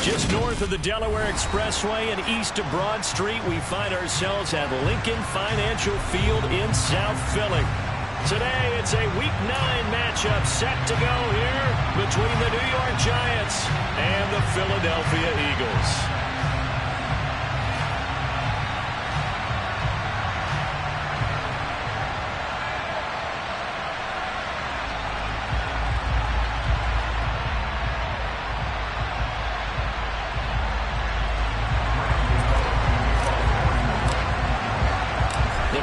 Just north of the Delaware Expressway and east of Broad Street, we find ourselves at Lincoln Financial Field in South Philly. Today, it's a Week 9 matchup set to go here between the New York Giants and the Philadelphia Eagles.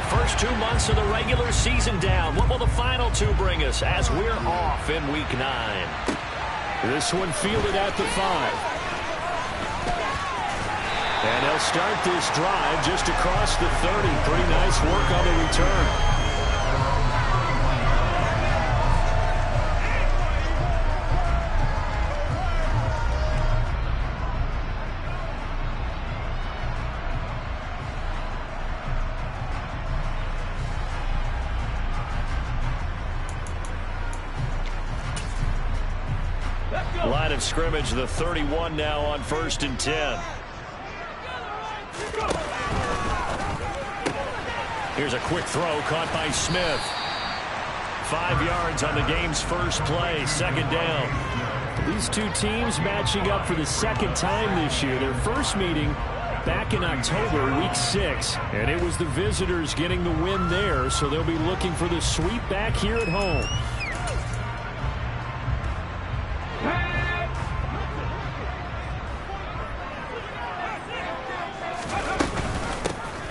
First 2 months of the regular season down. What will the final two bring us as we're off in Week 9? This one fielded at the 5. And they'll start this drive just across the 30. Pretty nice work on the return. Line of scrimmage, the 31 now on 1st and 10. Here's a quick throw caught by Smith. 5 yards on the game's first play, 2nd down. These two teams matching up for the 2nd time this year. Their first meeting back in October, Week 6. And it was the visitors getting the win there, so they'll be looking for the sweep back here at home.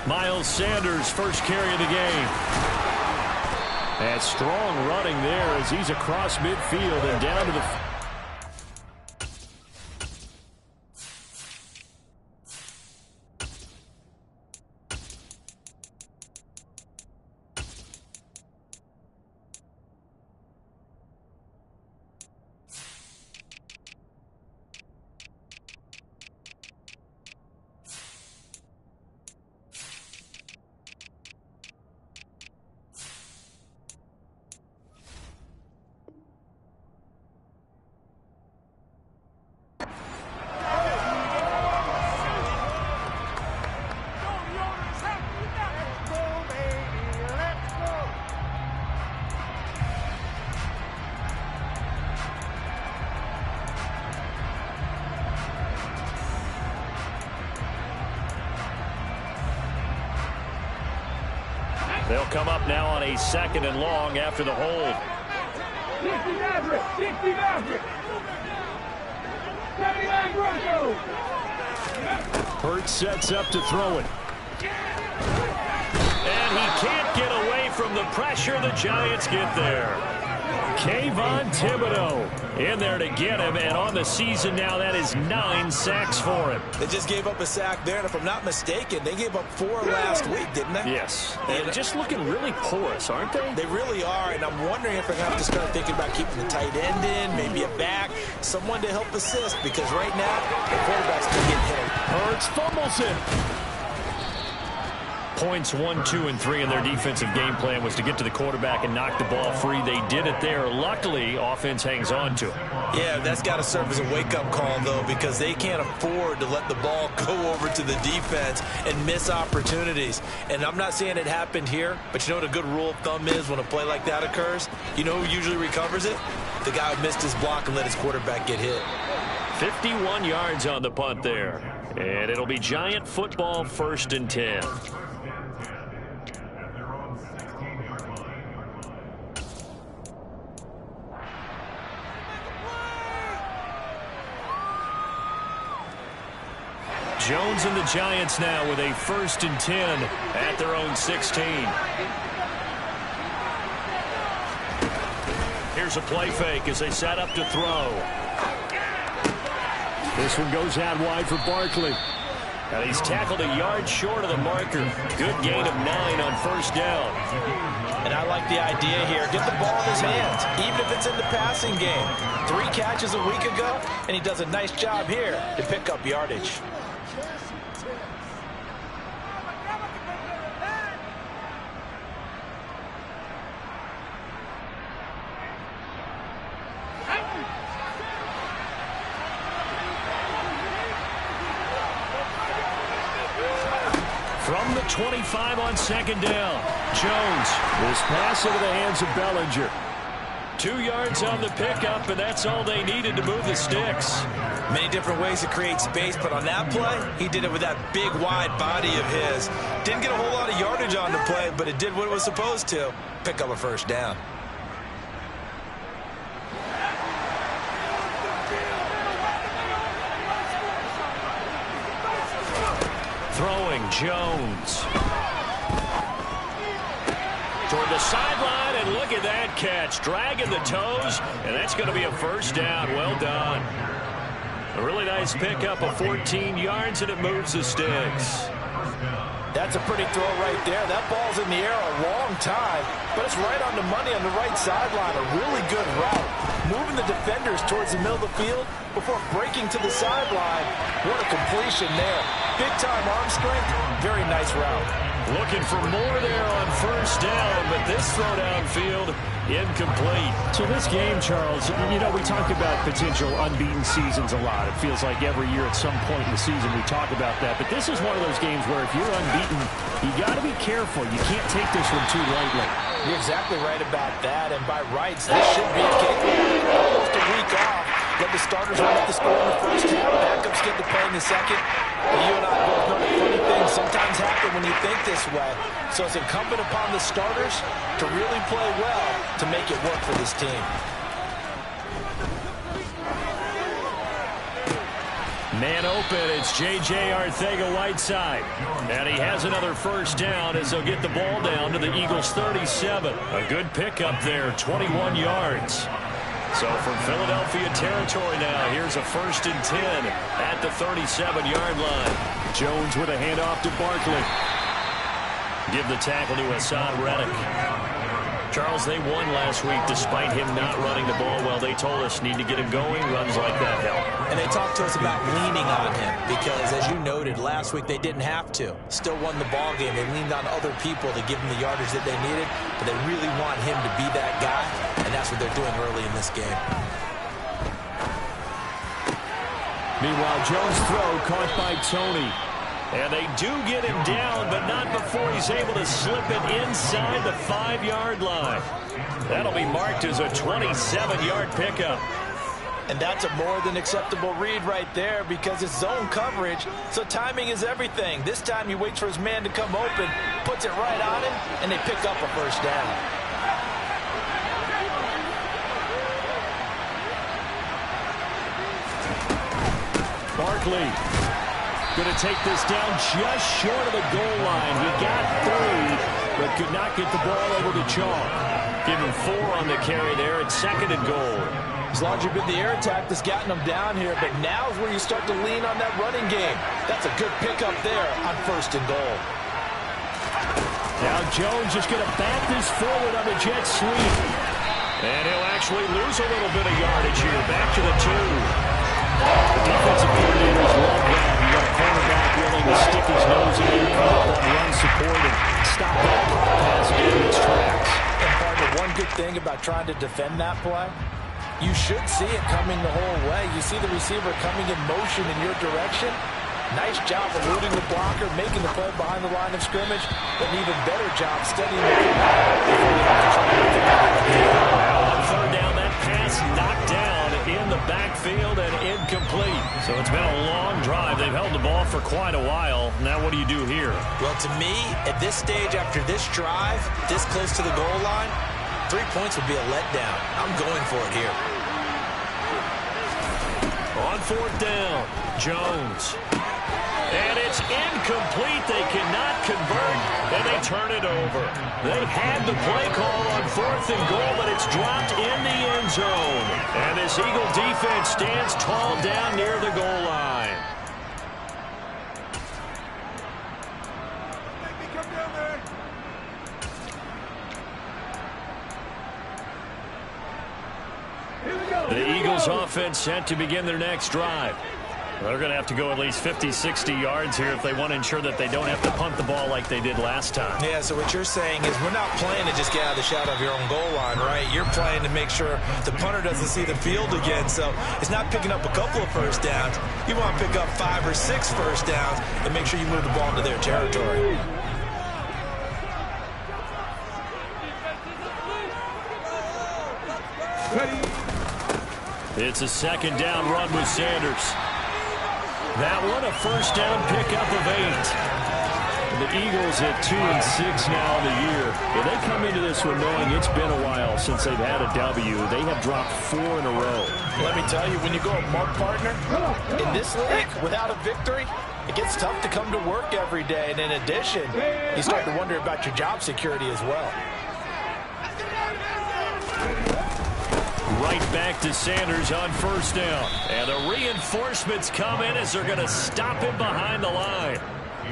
Miles Sanders, first carry of the game. And strong running there as he's across midfield and down to the... They'll come up now on a 2nd and long after the hold. Hurts sets up to throw it. And he can't get away from the pressure. The Giants get there. Kayvon Thibodeau in there to get him, and on the season now, that is 9 sacks for him. They just gave up a sack there, and if I'm not mistaken, they gave up 4 last week, didn't they? Yes. And just looking really porous, aren't they? They really are, and I'm wondering if they're going to have to start thinking about keeping the tight end in, maybe a back, someone to help assist, because right now, the quarterback's going to get hit. Hurts fumbles it. Points 1, 2, and 3 in their defensive game plan was to get to the quarterback and knock the ball free. They did it there. Luckily, offense hangs on to it. Yeah, that's got to serve as a wake-up call, though, because they can't afford to let the ball go over to the defense and miss opportunities. And I'm not saying it happened here, but you know what a good rule of thumb is when a play like that occurs? You know who usually recovers it? The guy who missed his block and let his quarterback get hit. 51 yards on the punt there. And it'll be Giant football, 1st and 10. Jones and the Giants now with a 1st and 10 at their own 16. Here's a play fake as they set up to throw. This one goes out wide for Barkley. And he's tackled a yard short of the marker. Good gain of 9 on 1st down. And I like the idea here. Get the ball in his hands, even if it's in the passing game. 3 catches a week ago, and he does a nice job here to pick up yardage. at 25 on second down. Jones. This pass into the hands of Bellinger. 2 yards on the pickup, and that's all they needed to move the sticks. Many different ways to create space, but on that play, he did it with that big, wide body of his. Didn't get a whole lot of yardage on the play, but it did what it was supposed to. Pick up a first down. Throwing, Jones. Toward the sideline, and look at that catch. Dragging the toes, and that's going to be a first down. Well done. A really nice pickup of 14 yards, and it moves the sticks. That's a pretty throw right there. That ball's in the air a long time, but it's right on the money on the right sideline. A really good route. Moving the defenders towards the middle of the field before breaking to the sideline. What a completion there. Big-time arm strength. Very nice route. Looking for more there on first down, but this throw downfield incomplete. So this game, Charles, you know, we talk about potential unbeaten seasons a lot. It feels like every year at some point in the season we talk about that. But this is one of those games where if you're unbeaten, you got to be careful. You can't take this one too lightly. You're exactly right about that. And by rights, this should be a kick. Almost a week off. Let the starters run up the score in the first half. Backups get the play in the second. But you and I both know that funny things sometimes happen when you think this way. So it's incumbent upon the starters to really play well to make it work for this team. Man open, it's J.J. Arcega-Whiteside. And he has another first down as they'll get the ball down to the Eagles' 37. A good pickup there, 21 yards. So from Philadelphia territory now, here's a 1st and 10 at the 37-yard line. Jones with a handoff to Barkley. Give the tackle to Hassan Reddick. Charles, they won last week despite him not running the ball well. They told us need to get him going. Runs like that help. And they talked to us about leaning on him because, as you noted, last week they didn't have to. Still won the ball game. They leaned on other people to give them the yardage that they needed, but they really want him to be that guy, and that's what they're doing early in this game. Meanwhile, Jones' throw caught by Tony. And they do get him down, but not before he's able to slip it inside the 5-yard line. That'll be marked as a 27-yard pickup. And that's a more than acceptable read right there because it's zone coverage, so timing is everything. This time he waits for his man to come open, puts it right on him, and they pick up a first down. Barkley going to take this down just short of the goal line. He got 3, but could not get the ball over to Chalk. Give him 4 on the carry there at 2nd and goal. As long as you've been the air attack that's gotten them down here, but now is where you start to lean on that running game. That's a good pickup there on 1st and goal. Now Jones just going to bat this forward on the jet sweep. And he'll actually lose a little bit of yardage here. Back to the 2. The defensive coordinators love that. You got a cornerback willing to stick his nose in, come up on run support, and stop that pass in its tracks. And partner, one good thing about trying to defend that play, you should see it coming the whole way. You see the receiver coming in motion in your direction. Nice job eluding the blocker, making the play behind the line of scrimmage. An even better job studying the before you have to try to defend it. Now on 3rd down, that pass knocked down in the backfield and incomplete. So it's been a long drive. They've held the ball for quite a while. Now what do you do here? Well, to me, at this stage after this drive, this close to the goal line, 3 points would be a letdown. I'm going for it here. On 4th down, Jones. And it's incomplete. They cannot convert, and they turn it over. They had the play call on 4th and goal, but it's dropped in the end zone. And this Eagle defense stands tall down near the goal line. The Eagles offense set to begin their next drive. They're going to have to go at least 50, 60 yards here if they want to ensure that they don't have to punt the ball like they did last time. Yeah, so what you're saying is we're not playing to just get out of the shadow of your own goal line, right? You're playing to make sure the punter doesn't see the field again. So it's not picking up a couple of first downs. You want to pick up 5 or 6 first downs and make sure you move the ball into their territory. It's a second down run with Sanders. That one a first down pickup of 8. The Eagles at 2-6 now in the year. Well, they come into this one knowing it's been a while since they've had a W. They have dropped 4 in a row. Let me tell you, when you go a mud partner in this league without a victory, it gets tough to come to work every day. And in addition, you start to wonder about your job security as well. Right back to Sanders on first down. And the reinforcements come in as they're going to stop him behind the line.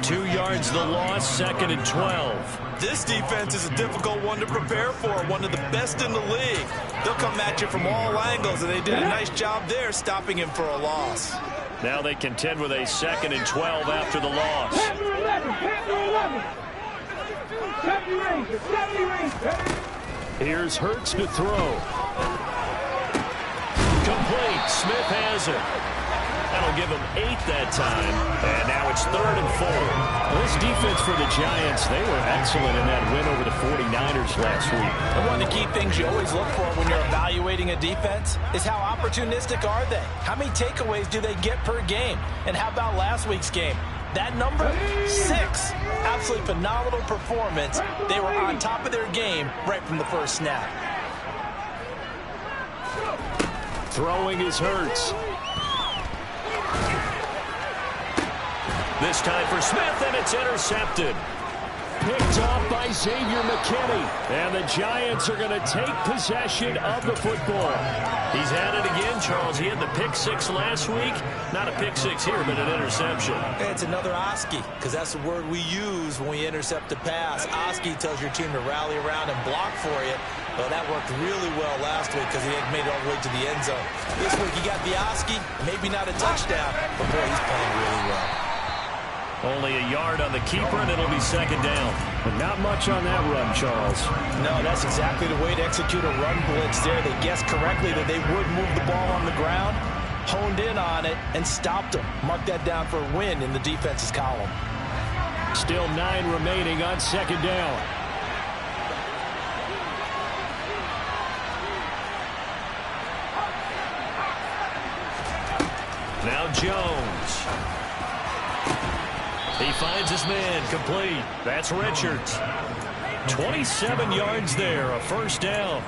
2 yards the loss, 2nd and 12. This defense is a difficult one to prepare for, one of the best in the league. They'll come at you from all angles, and they did a nice job there stopping him for a loss. Now they contend with a 2nd and 12 after the loss. Here's Hurts to throw. Complete. Smith has it. That'll give them 8 that time. And now it's 3rd and 4. Well, this defense for the Giants, they were excellent in that win over the 49ers last week. And one of the key things you always look for when you're evaluating a defense is how opportunistic are they? How many takeaways do they get per game? And how about last week's game? That number, 6. Absolutely phenomenal performance. They were on top of their game right from the first snap. Throwing is Hurts. This time for Smith, and it's intercepted. Picked off by Xavier McKinney. And the Giants are going to take possession of the football. He's had it again, Charles. He had the pick 6 last week. Not a pick 6 here, but an interception. It's another Oski, because that's the word we use when we intercept a pass. Oski tells your team to rally around and block for you. Well, that worked really well last week because he had made it all the way to the end zone. This week he got the Oski, maybe not a touchdown, but boy, he's playing really well. Only a yard on the keeper, and it'll be 2nd down. But not much on that run, Charles. No, that's exactly the way to execute a run blitz there. They guessed correctly that they would move the ball on the ground, honed in on it, and stopped them. Mark that down for a win in the defense's column. Still 9 remaining on 2nd down. Now Jones. He finds his man, complete. That's Richards. 27 yards there, a first down.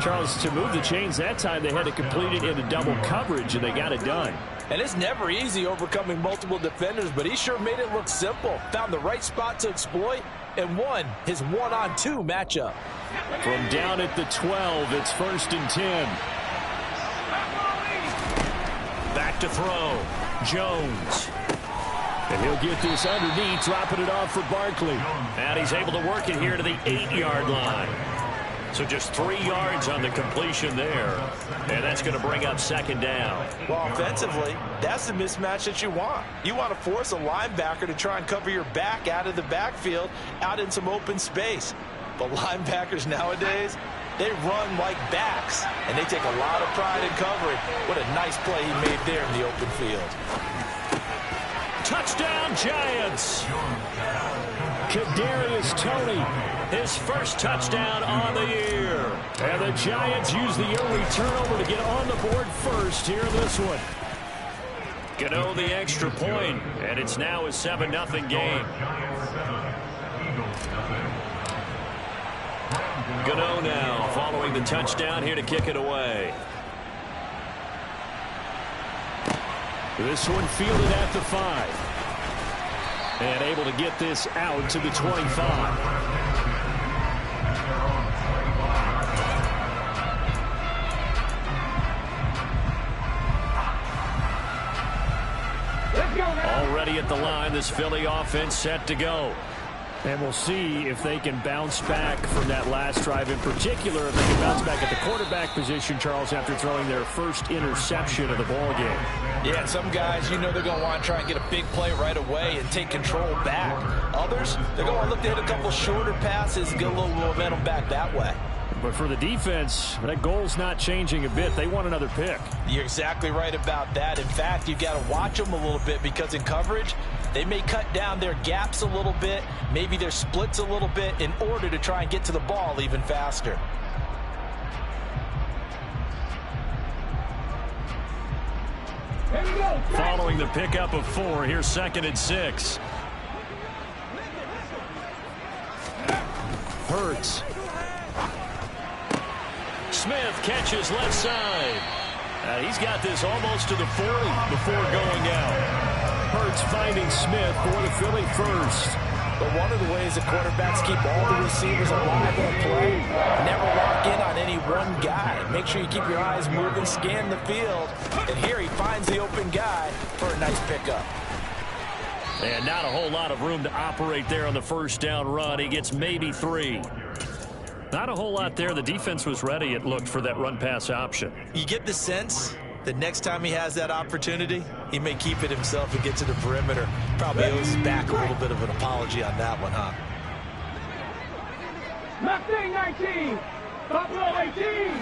Charles, to move the chains that time, they had to complete it into double coverage, and they got it done. And it's never easy overcoming multiple defenders, but he sure made it look simple. Found the right spot to exploit and won his 1-on-2 matchup. From down at the 12, it's 1st and 10. Back to throw. Jones. And he'll get this underneath, dropping it off for Barkley. And he's able to work it here to the 8-yard line. So just 3 yards on the completion there. And that's going to bring up 2nd down. Well, offensively, that's the mismatch that you want. You want to force a linebacker to try and cover your back out of the backfield, out in some open space. But linebackers nowadays, they run like backs, and they take a lot of pride in covering. What a nice play he made there in the open field. Touchdown, Giants. Kadarius Toney, his first touchdown on the year. And the Giants use the early turnover to get on the board first here in this one. Gano the extra point, and it's now a 7-0 game. Gano now following the touchdown here to kick it away. This one fielded at the 5. And able to get this out to the 25. Already at the line, this Philly offense set to go. And we'll see if they can bounce back from that last drive, in particular, if they can bounce back at the quarterback position, Charles, after throwing their first interception of the ball game. Yeah, some guys, you know they're going to want to try and get a big play right away and take control back. Others, they're going to look to hit a couple shorter passes and get a little momentum back that way. But for the defense, that goal's not changing a bit. They want another pick. You're exactly right about that. In fact, you've got to watch them a little bit because in coverage, they may cut down their gaps a little bit, maybe their splits a little bit in order to try and get to the ball even faster. Following the pickup of 4, here's 2nd and 6. Hurts. Smith catches left side. He's got this almost to the 40 before going out. Hurts finding Smith for the Philly first. But one of the ways the quarterbacks keep all the receivers alive in a play, never lock in on any one guy. Make sure you keep your eyes moving, scan the field. And here he finds the open guy for a nice pickup. And not a whole lot of room to operate there on the first down run. He gets maybe 3. Not a whole lot there. The defense was ready, it looked, for that run-pass option. You get the sense that next time he has that opportunity, he may keep it himself and get to the perimeter. Probably owes his back a little bit of an apology on that one, huh? Mustang 19, Buffalo 18.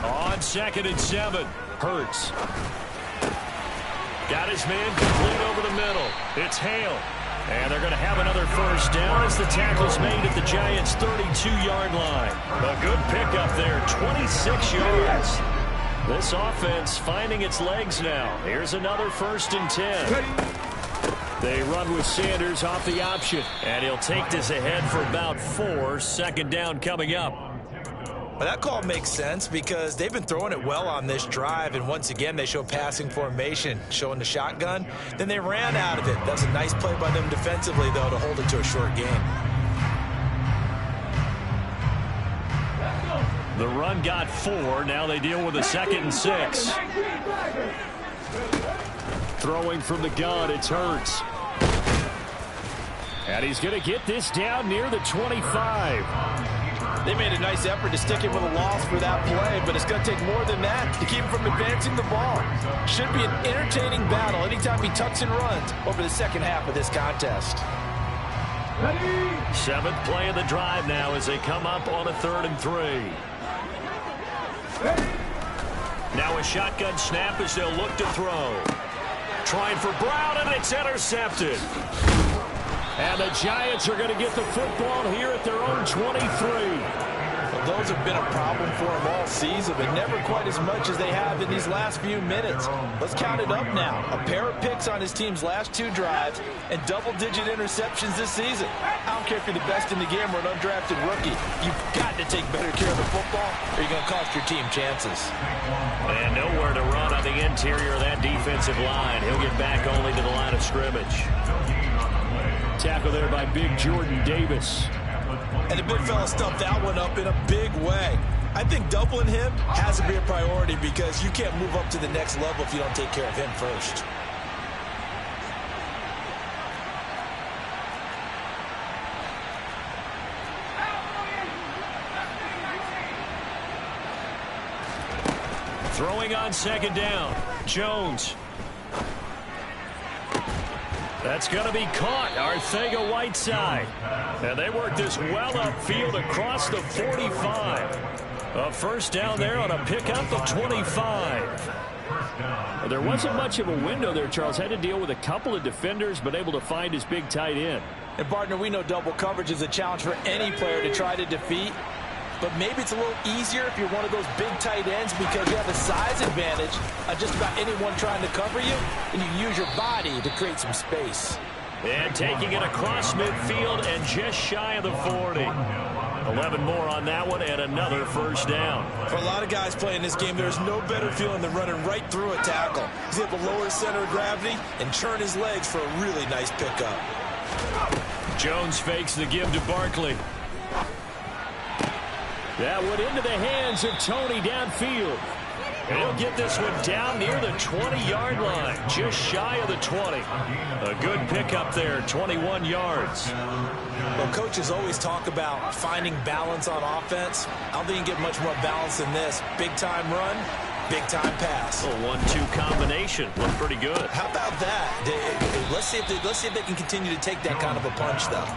On 2nd and 7, Hurts. Got his man complete over the middle. It's Hale. And they're going to have another first down as the tackle's made at the Giants' 32-yard line. A good pickup there, 26 yards. This offense finding its legs now. Here's another 1st and 10. They run with Sanders off the option. And he'll take this ahead for about 4. 2nd down coming up. Well, that call makes sense because they've been throwing it well on this drive, and once again they show passing formation, showing the shotgun. Then they ran out of it. That was a nice play by them defensively, though, to hold it to a short game. The run got 4. Now they deal with a 2nd and 6. Throwing from the gun, it's Hurts. And he's going to get this down near the 25. They made a nice effort to stick him with a loss for that play, but it's going to take more than that to keep him from advancing the ball. Should be an entertaining battle anytime he tucks and runs over the second half of this contest. 7th play of the drive now as they come up on a 3rd and 3. Now a shotgun snap as they'll look to throw. Trying for Brown, and it's intercepted. And the Giants are going to get the football here at their own 23. Well, those have been a problem for them all season, but never quite as much as they have in these last few minutes. Let's count it up now. A pair of picks on his team's last 2 drives and double-digit interceptions this season. I don't care if you're the best in the game or an undrafted rookie. You've got to take better care of the football or you're going to cost your team chances. And nowhere to run on the interior of that defensive line. He'll get back only to the line of scrimmage. Tackle there by big Jordan Davis. And the big fella stuffed that one up in a big way. I think doubling him has to be a priority because you can't move up to the next level if you don't take care of him first. Throwing on 2nd down. Jones. That's going to be caught. Arcega-Whiteside. And they work this well upfield across the 45. A first down there on a pickup of 25. Well, there wasn't much of a window there, Charles. Had to deal with a couple of defenders, but able to find his big tight end. And, partner, we know double coverage is a challenge for any player to try to defeat. But maybe it's a little easier if you're one of those big tight ends because you have a size advantage on just about anyone trying to cover you, and you can use your body to create some space. And taking it across midfield and just shy of the 40. 11 more on that one and another first down. For a lot of guys playing this game, there's no better feeling than running right through a tackle. He's able to lower his center of gravity and churn his legs for a really nice pickup. Jones fakes the give to Barkley. That one into the hands of Tony downfield. And he'll get this one down near the 20-yard line, just shy of the 20. A good pickup there, 21 yards. Well, coaches always talk about finding balance on offense. I don't think you can get much more balance than this. Big-time run, big-time pass. A 1-2 combination. Looked pretty good. How about that? Let's see if they can continue to take that kind of a punch, though.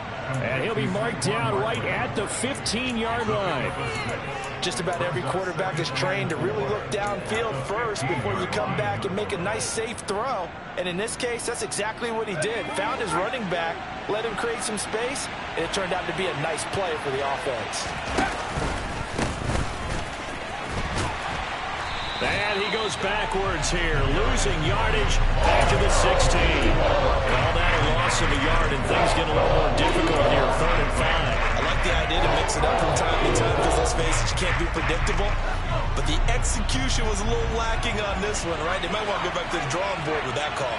And he'll be marked down right at the 15-yard line. Just about every quarterback is trained to really look downfield first before you come back and make a nice, safe throw. And in this case, that's exactly what he did. Found his running back, let him create some space, and it turned out to be a nice play for the offense. And he goes backwards here, losing yardage back to the 16. Call that a loss of a yard, and things get a little more difficult here, 3rd and 5. I like the idea to mix it up from time to time because, let's face it, you can't be predictable. But the execution was a little lacking on this one, right? They might want to go back to the drawing board with that call.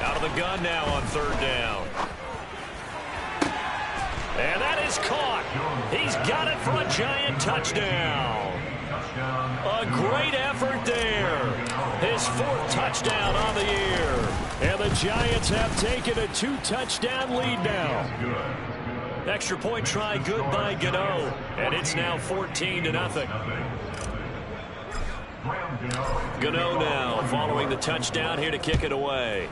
Out of the gun now on 3rd down. And that is caught. He's got it for a Giant touchdown. A great effort there. His 4th touchdown on the year. And the Giants have taken a 2-touchdown lead now. Extra point try good by Gano. And it's now 14-0. Gano now following the touchdown here to kick it away.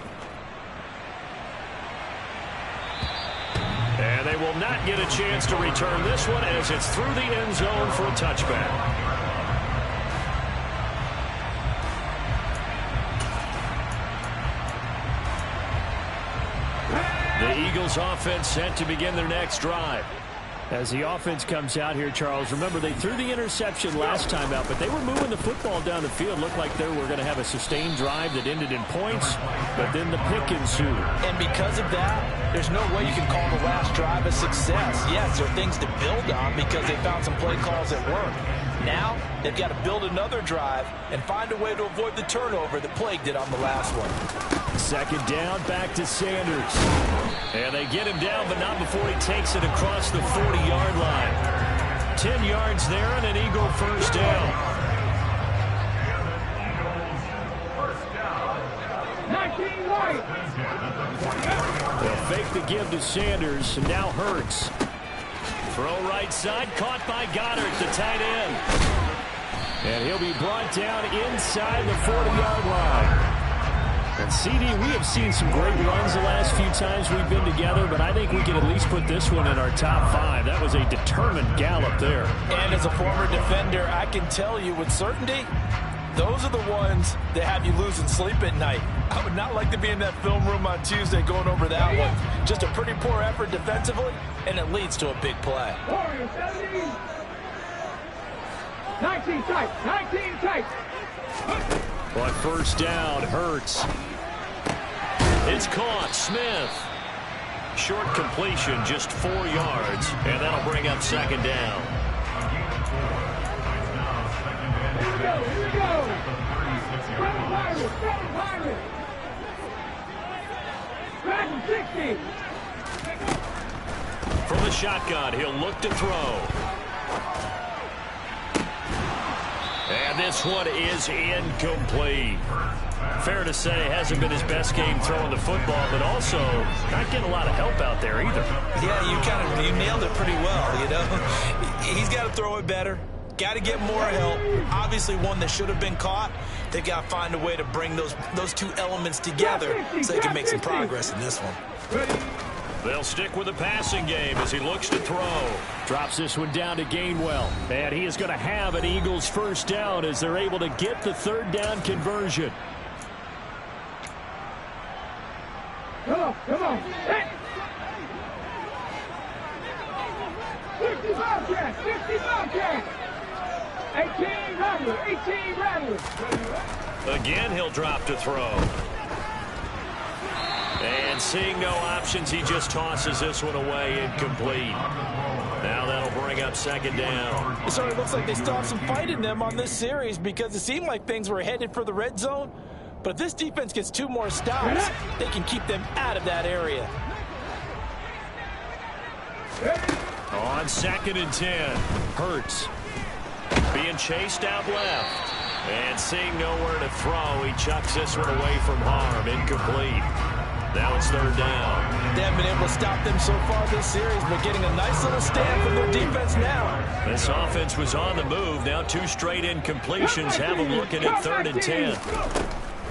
And they will not get a chance to return this one as it's through the end zone for a touchback. The Eagles offense set to begin their next drive. As the offense comes out here, Charles, remember they threw the interception last time out, but they were moving the football down the field. Looked like they were going to have a sustained drive that ended in points, but then the pick ensued. And because of that, there's no way you can call the last drive a success. Yes, there are things to build on because they found some play calls that work. Now, they've got to build another drive and find a way to avoid the turnover that plagued it on the last one. 2nd down, back to Sanders. And they get him down, but not before he takes it across the 40-yard line. 10 yards there and an Eagle 1st down. 19 right. They'll fake the give to Sanders, and now Hurts. Throw right side, caught by Goddard, the tight end. And he'll be brought down inside the 40-yard line. And CD, we have seen some great runs the last few times we've been together, but I think we can at least put this one in our top 5. That was a determined gallop there. And as a former defender, I can tell you with certainty, those are the ones that have you losing sleep at night. I would not like to be in that film room on Tuesday going over that one. Just a pretty poor effort defensively, and it leads to a big play. 19 tight, 19 tight. But 1st down, Hurts. It's caught, Smith. Short completion, just 4 yards, and that'll bring up 2nd down. Here we go, here we go. Pirates. Dragon 60. From the shotgun, he'll look to throw. And this one is incomplete. Fair to say, hasn't been his best game throwing the football, but also not getting a lot of help out there either. Yeah, you nailed it pretty well, you know. He's got to throw it better. Got to get more help. Obviously one that should have been caught. They've got to find a way to bring those two elements together so they can make some progress in this one. They'll stick with the passing game as he looks to throw. Drops this one down to Gainwell. And he is going to have an Eagles 1st down as they're able to get the 3rd down conversion. Come on. 50 Bobcats, 50 Bobcats. 18 Rattlers. Again, he'll drop to throw. And seeing no options, he just tosses this one away, incomplete. Now that'll bring up 2nd down. It certainly looks like they still have some fight in them on this series because it seemed like things were headed for the red zone. But if this defense gets 2 more stops, they can keep them out of that area. On 2nd and 10, Hurts being chased out left. And seeing nowhere to throw, he chucks this one away from harm, incomplete. Now it's 3rd down. They haven't been able to stop them so far this series, but getting a nice little stand from their defense now. This offense was on the move. Now 2 straight incompletions have them looking at 3rd and 10.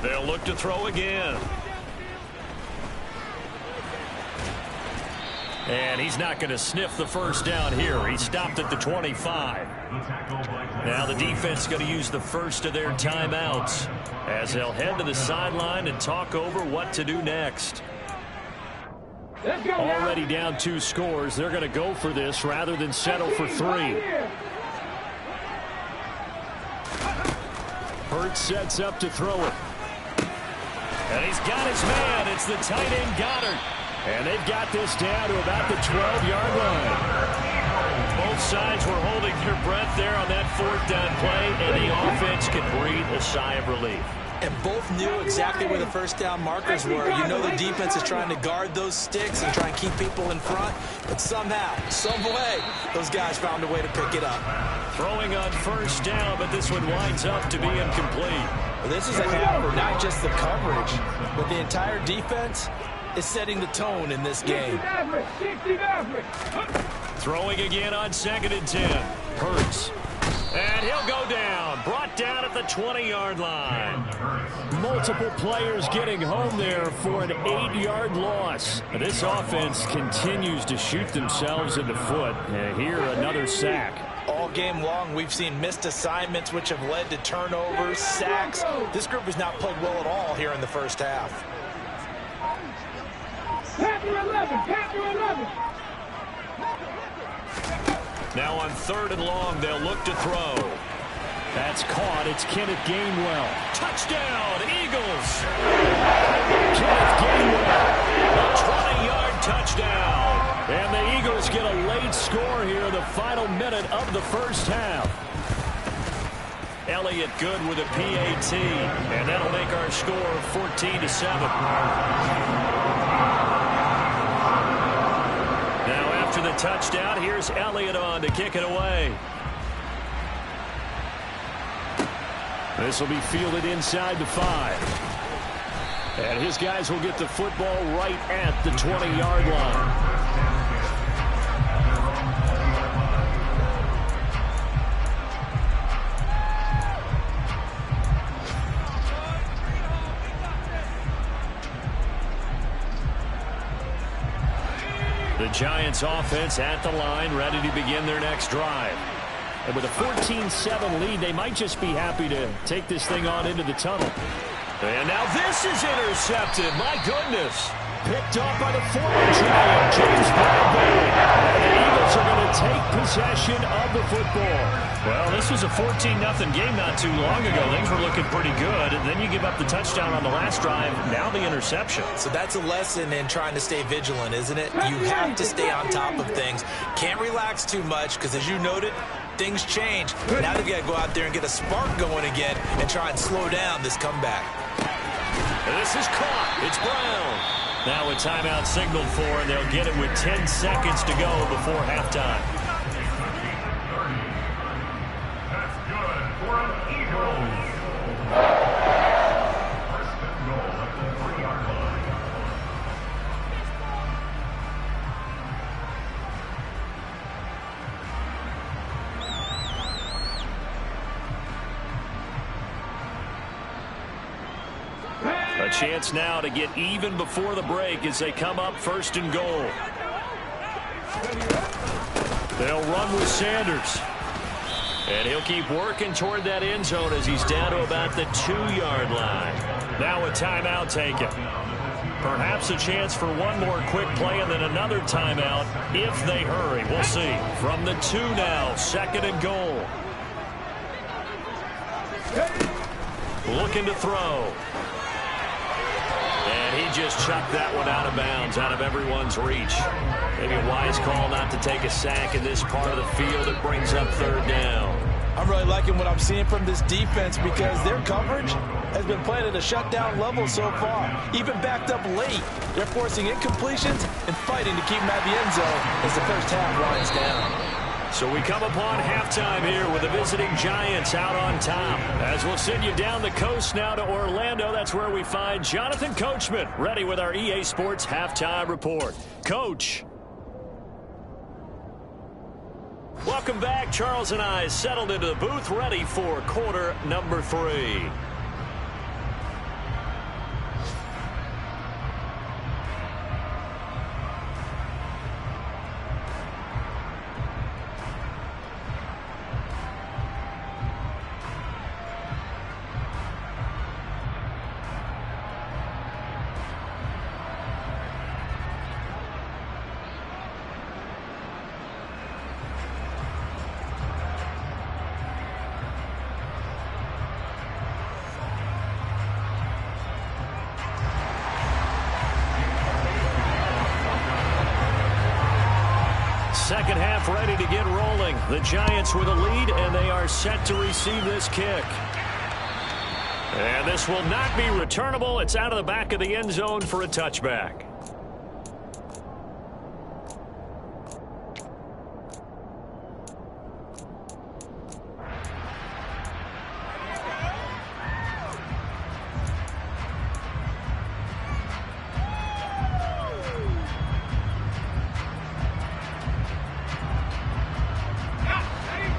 They'll look to throw again. And he's not going to sniff the 1st down here. He stopped at the 25. Now the defense is going to use the first of their timeouts as they'll head to the sideline and talk over what to do next. Already down 2 scores. They're going to go for this rather than settle for 3. Hurts sets up to throw it. And he's got his man. It's the tight end Goddard. And they've got this down to about the 12-yard line. Both sides were holding their breath there on that fourth down play, and the offense can breathe a sigh of relief. And both knew exactly where the first down markers were. You know the defense is trying to guard those sticks and try and keep people in front. But somehow, some way, those guys found a way to pick it up. Throwing on first down, but this one winds up to be incomplete. Well, this is a half for not just the coverage, but the entire defense is setting the tone in this game. Throwing again on 2nd and 10. Hurts. And he'll go down. Brought down at the 20-yard line. Multiple players getting home there for an 8-yard loss. This offense continues to shoot themselves in the foot. And here, another sack. All game long, we've seen missed assignments, which have led to turnovers, sacks. This group has not played well at all here in the first half. Panther 11, Panther 11. Now on 3rd and long, they'll look to throw. That's caught. It's Kenneth Gainwell. Touchdown, Eagles. Kenneth Gainwell, a 20-yard touchdown. And the Eagles get a late score here in the final minute of the first half. Elliott good with a PAT, and that'll make our score 14-7. After the touchdown, here's Elliott on to kick it away. This will be fielded inside the 5. And his guys will get the football right at the 20-yard line. The Giants offense at the line, ready to begin their next drive. And with a 14-7 lead, they might just be happy to take this thing on into the tunnel. And now this is intercepted. My goodness. Picked up by the former Giant, James Bradbury. And the Eagles are going to take possession of the football. Well, this was a 14-0 game not too long ago. Things were looking pretty good. And then you give up the touchdown on the last drive. Now the interception. So that's a lesson in trying to stay vigilant, isn't it? You have to stay on top of things. Can't relax too much because, as you noted, things change. Now they've got to go out there and get a spark going again and try and slow down this comeback. And this is caught. It's Brown. Now a timeout signaled for, and they'll get it with 10 seconds to go before halftime. That's good for an Eagles. First and goal at the 3-yard line. A chance now to get even before the break as they come up 1st and goal. They'll run with Sanders. And he'll keep working toward that end zone as he's down to about the 2-yard line. Now a timeout taken. Perhaps a chance for one more quick play and then another timeout if they hurry. We'll see. From the 2 now, 2nd and goal. Looking to throw. And he just chucked that one out of bounds, out of everyone's reach. Maybe a wise call not to take a sack in this part of the field. It brings up 3rd down. I'm really liking what I'm seeing from this defense because their coverage has been playing at a shutdown level so far. Even backed up late, they're forcing incompletions and fighting to keep them at the end zone as the first half winds down. So we come upon halftime here with the visiting Giants out on top. As we'll send you down the coast now to Orlando, that's where we find Jonathan Coachman, ready with our EA Sports Halftime Report. Coach. Welcome back. Charles and I settled into the booth, ready for quarter number 3. second half ready to get rolling. The Giants with a lead, and they are set to receive this kick. And this will not be returnable. It's out of the back of the end zone for a touchback.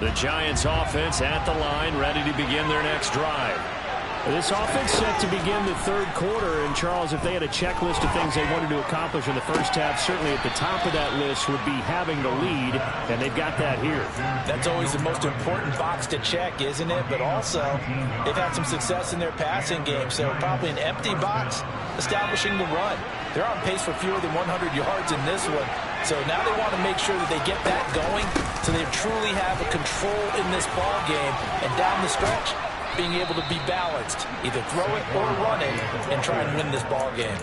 The Giants offense at the line, ready to begin their next drive. This offense set to begin the third quarter, and Charles, if they had a checklist of things they wanted to accomplish in the first half, certainly at the top of that list would be having the lead, and they've got that here. That's always the most important box to check, isn't it? But also, they've had some success in their passing game, so probably an empty box establishing the run. They're on pace for fewer than 100 yards in this one, so now they want to make sure that they get that going so they truly have a control in this ball game, and down the stretch, being able to be balanced, either throw it or run it, and try and win this ball game.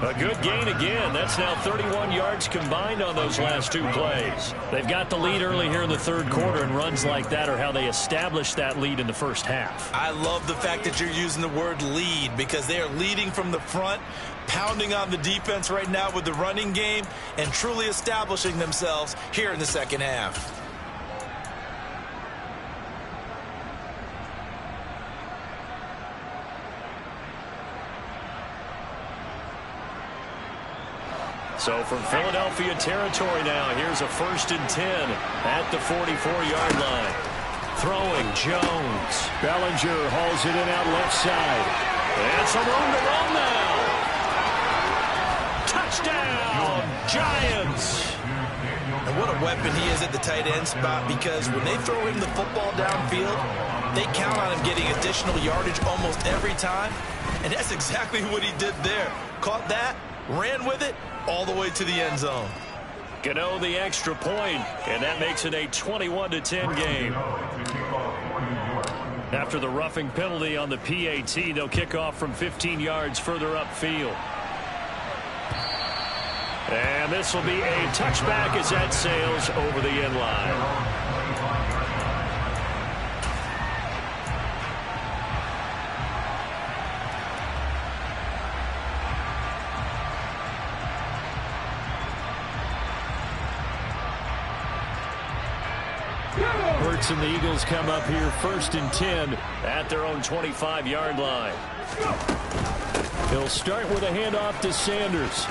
A good gain again. That's now 31 yards combined on those last two plays. They've got the lead early here in the third quarter, and runs like that are how they established that lead in the first half. I love the fact that you're using the word lead, because they are leading from the front, pounding on the defense right now with the running game, and truly establishing themselves here in the second half. So from Philadelphia territory now, here's a 1st and 10 at the 44-yard line. Throwing Jones. Bellinger hauls it in out left side. And some room to run now. Touchdown, Giants. And what a weapon he is at the tight end spot, because when they throw him the football downfield, they count on him getting additional yardage almost every time. And that's exactly what he did there. Caught that, ran with it, all the way to the end zone. Gano the extra point, and that makes it a 21-10 game. After the roughing penalty on the PAT, they'll kick off from 15 yards further upfield. And this will be a touchback as that sails over the end line. And the Eagles come up here 1st and 10 at their own 25-yard line. He'll start with a handoff to Sanders.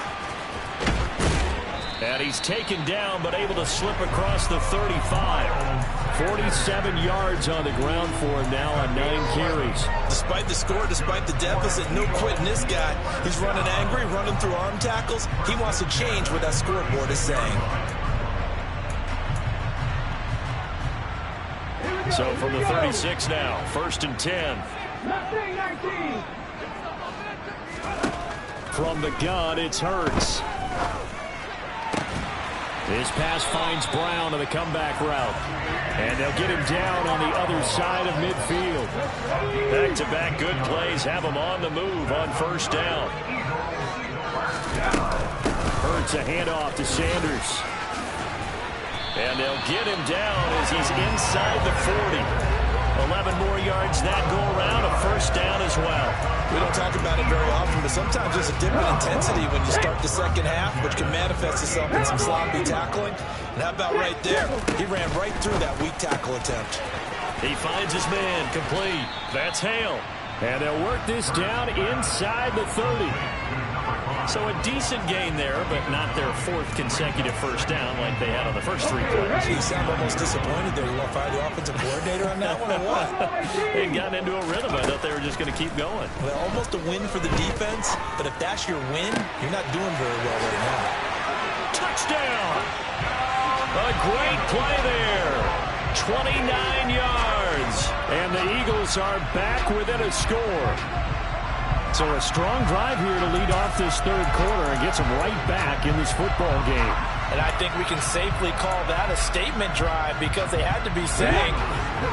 And he's taken down, but able to slip across the 35. 47 yards on the ground for him now on 9 carries. Despite the score, despite the deficit, no quitting this guy. He's running angry, running through arm tackles. He wants to change what that scoreboard is saying. So from the 36 now, 1st and 10. From the gun, it's Hurts. His pass finds Brown on the comeback route. And they'll get him down on the other side of midfield. Back-to-back good plays have him on the move on 1st down. Hurts a handoff to Sanders. And they'll get him down as he's inside the 40. 11 more yards that go around, a 1st down as well. We don't talk about it very often, but sometimes there's a dip in intensity when you start the second half, which can manifest itself in some sloppy tackling. And how about right there? He ran right through that weak tackle attempt. He finds his man, complete. That's Hale. And they'll work this down inside the 30. So a decent gain there, but not their 4th consecutive 1st down like they had on the first 3 plays. You sound almost disappointed there. You want to fire the offensive coordinator on that one or what? They had gotten into a rhythm. I thought they were just going to keep going. Well, almost a win for the defense, but if that's your win, you're not doing very well right now. Touchdown! A great play there. 29 yards. And the Eagles are back within a score. So a strong drive here to lead off this third quarter and gets them right back in this football game. And I think we can safely call that a statement drive, because they had to be saying,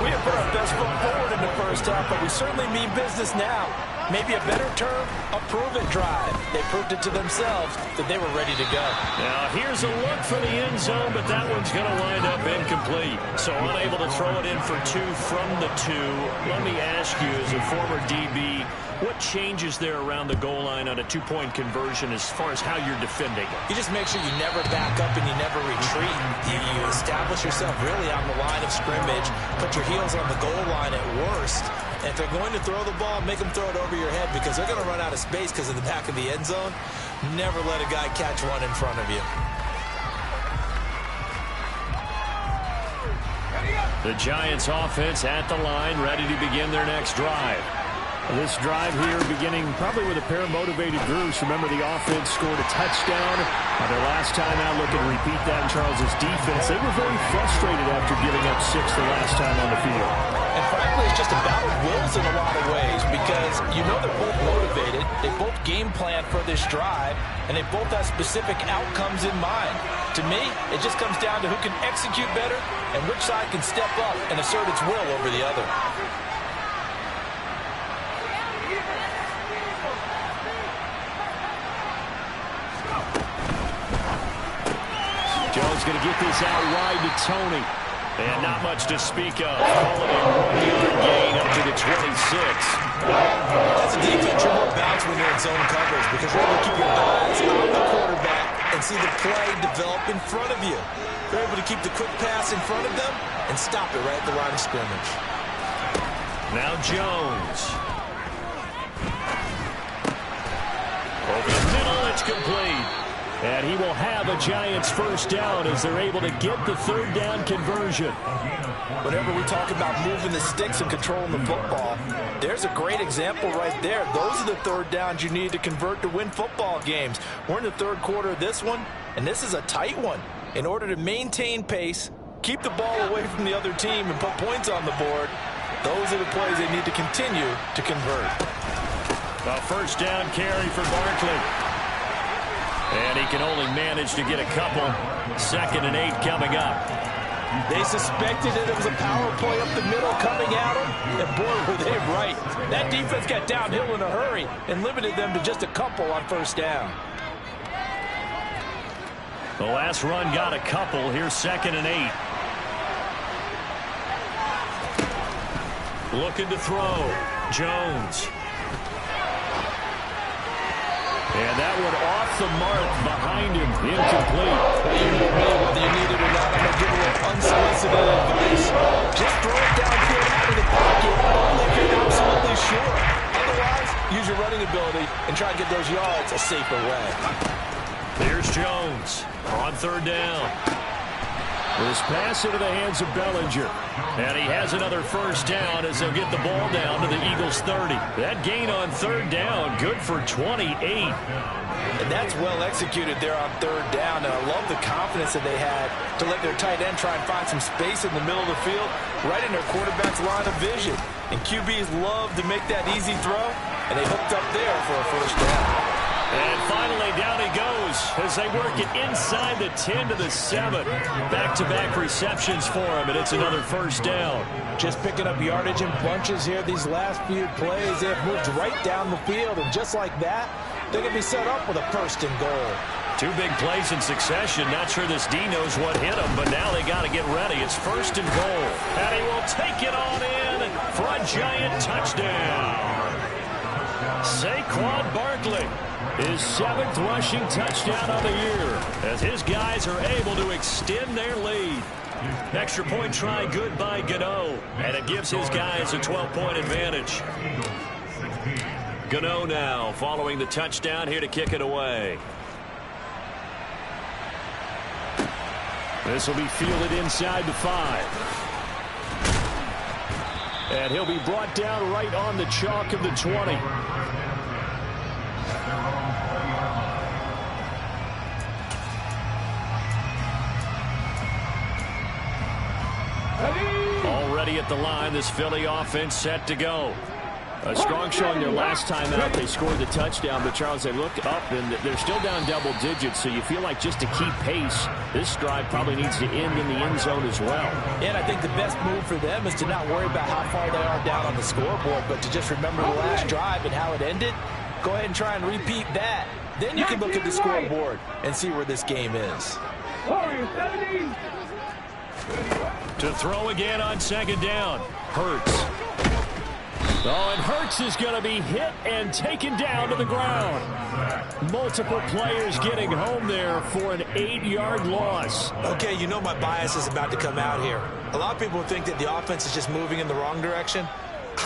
we have put our best foot forward in the first half, but we certainly mean business now. maybe a better term, a prove-it drive. They proved it to themselves that they were ready to go. Now, here's a look for the end zone, but that one's going to wind up incomplete. So unable to throw it in for 2 from the 2. Let me ask you, as a former DB, what changes there around the goal line on a 2-point conversion as far as how you're defending it? You just make sure you never back up and you never retreat. You establish yourself really on the line of scrimmage, put your heels on the goal line at worst. And if they're going to throw the ball, make them throw it over your head because they're going to run out of space because of the back of the end zone. Never let a guy catch one in front of you. The Giants offense at the line, ready to begin their next drive. This drive here beginning probably with a pair of motivated groups. Remember, the offense scored a touchdown their last time out. Looking to repeat that in Charles's defense. They were very frustrated after giving up 6 the last time on the field. And frankly, it's just a battle of wills in a lot of ways because you know they're both motivated. They both game plan for this drive, and they both have specific outcomes in mind. To me, it just comes down to who can execute better and which side can step up and assert its will over the other. Jones going to get this out wide to Tony. And not much to speak of. Calling a 1-yard gain up to the 26. That's a defense you're more balanced when you're in zone coverage because you're able to keep your eyes on the quarterback and see the play develop in front of you. You're able to keep the quick pass in front of them and stop it right at the line of scrimmage. Now Jones. Over the middle, it's complete. And he will have a Giants first down as they're able to get the 3rd down conversion. Whenever we talk about moving the sticks and controlling the football, there's a great example right there. Those are the 3rd downs you need to convert to win football games. We're in the 3rd quarter of this one, and this is a tight one. In order to maintain pace, keep the ball away from the other team, and put points on the board, those are the plays they need to continue to convert. A first down carry for Barkley. And he can only manage to get a couple. 2nd and 8 coming up. They suspected it was a power play up the middle coming at them, and boy, were they right. That defense got downhill in a hurry and limited them to just a couple on first down. The last run got a couple. Here's 2nd and 8. Looking to throw. Jones. And that one off the mark behind him. Incomplete. Whether you need it or not, I'm going to give a little unsolicited advice. Just throw it downfield out of the pocket only if you're absolutely sure. Otherwise, use your running ability and try to get those yards a safer way. Here's Jones on 3rd down. This pass into the hands of Bellinger. And he has another first down as they'll get the ball down to the Eagles' 30. That gain on 3rd down, good for 28. And that's well executed there on 3rd down. And I love the confidence that they had to let their tight end try and find some space in the middle of the field, right in their quarterback's line of vision. And QBs love to make that easy throw, and they hooked up there for a first down. And finally, down he goes as they work it inside the 10 to the 7. Back-to-back receptions for him, and it's another first down. Just picking up yardage in bunches here these last few plays. They have moved right down the field, and just like that, they're going to be set up with a 1st and goal. 2 big plays in succession. Not sure this D knows what hit him, but now they got to get ready. It's 1st and goal. And he will take it on in for a Giant touchdown. Saquon Barkley. His 7th rushing touchdown of the year as his guys are able to extend their lead. Extra point try good by Gano, and it gives his guys a 12-point advantage. Gano now following the touchdown here to kick it away. This will be fielded inside the 5. And he'll be brought down right on the chalk of the 20. Already at the line, this Philly offense set to go. A strong showing their last time out. They scored the touchdown, but Charles, they looked up and they're still down double digits, so you feel like just to keep pace, this drive probably needs to end in the end zone as well. And I think the best move for them is to not worry about how far they are down on the scoreboard, but to just remember the last drive and how it ended. Go ahead and try and repeat that. Then you can look at the scoreboard and see where this game is. To throw again on second down. Hurts. Oh, and Hurts is going to be hit and taken down to the ground. Multiple players getting home there for an 8-yard loss. Okay, you know my bias is about to come out here. A lot of people think that the offense is just moving in the wrong direction.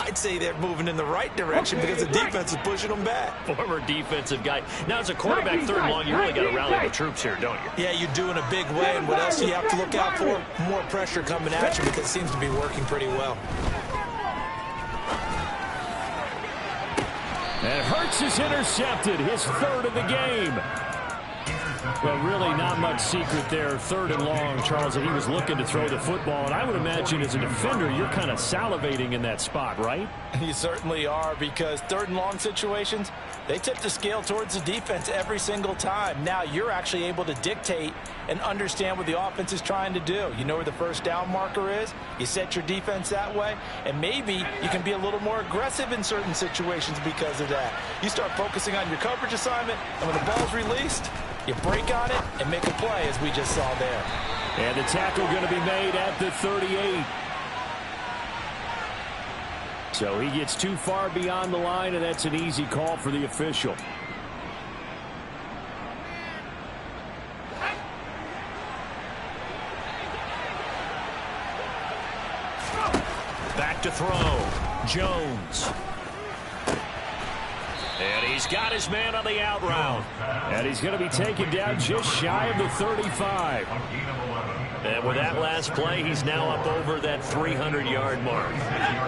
I'd say they're moving in the right direction because the defense is pushing them back. Former defensive guy. Now, as a quarterback, third and long, you really got to rally the troops here, don't you? Yeah, you do in a big way. And what else do you have to look out for? More pressure coming at you because it seems to be working pretty well. And Hurts is intercepted, his third of the game. Well, really not much secret there. Third and long, Charles, and he was looking to throw the football. And I would imagine as a defender, you're kind of salivating in that spot, right? You certainly are, because third and long situations, they tip the scale towards the defense every single time. Now you're actually able to dictate and understand what the offense is trying to do. You know where the first down marker is. You set your defense that way, and maybe you can be a little more aggressive in certain situations because of that. You start focusing on your coverage assignment, and when the ball's released, you break on it and make a play, as we just saw there. And the tackle going to be made at the 38. So he gets too far beyond the line, and that's an easy call for the official. Back to throw. Jones. And he's got his man on the out route. And he's going to be taken down just shy of the 35. And with that last play, he's now up over that 300-yard mark.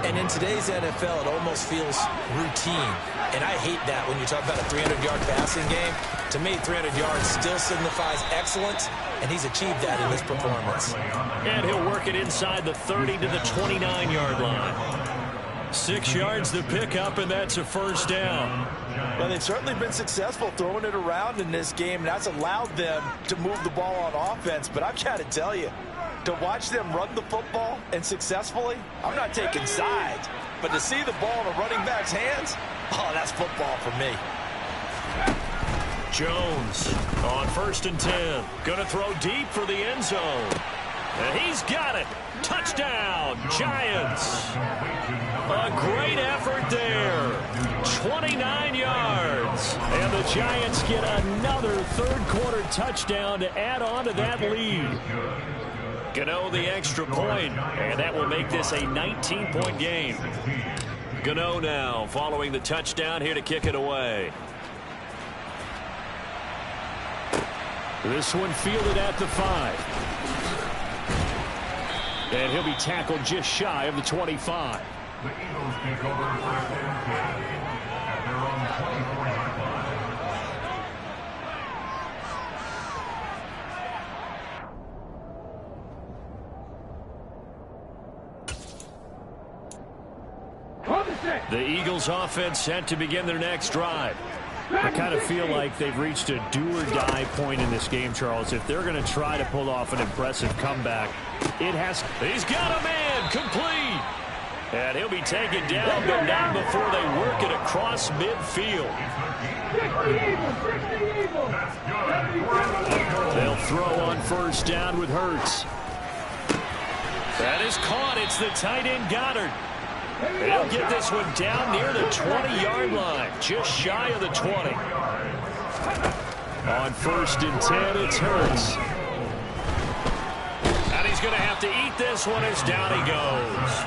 And in today's NFL, it almost feels routine. And I hate that when you talk about a 300-yard passing game. To me, 300 yards still signifies excellence, and he's achieved that in this performance. And he'll work it inside the 30 to the 29-yard line. 6 yards to pick up, and that's a first down. Well, they've certainly been successful throwing it around in this game, and that's allowed them to move the ball on offense. But I've got to tell you, to watch them run the football and successfully, I'm not taking sides. But to see the ball in a running back's hands, oh, that's football for me. Jones on 1st and 10. Going to throw deep for the end zone. And he's got it. Touchdown, Giants. A great effort there. 29 yards. And the Giants get another third-quarter touchdown to add on to that lead. Gano the extra point, and that will make this a 19-point game. Gano now following the touchdown here to kick it away. This one fielded at the 5. And he'll be tackled just shy of the 25. The Eagles take over first and 10 at their own 24-yard line. The Eagles offense set to begin their next drive. I kind of feel like they've reached a do-or-die point in this game, Charles. If they're going to try to pull off an impressive comeback, it has... He's got a man, complete! And he'll be taken down, but not before they work it across midfield. They'll throw on first down with Hurts. That is caught. It's the tight end, Goddard. They'll get this one down near the 20-yard line, just shy of the 20. On 1st and 10, it's Hurts. And he's going to have to eat this one as down he goes.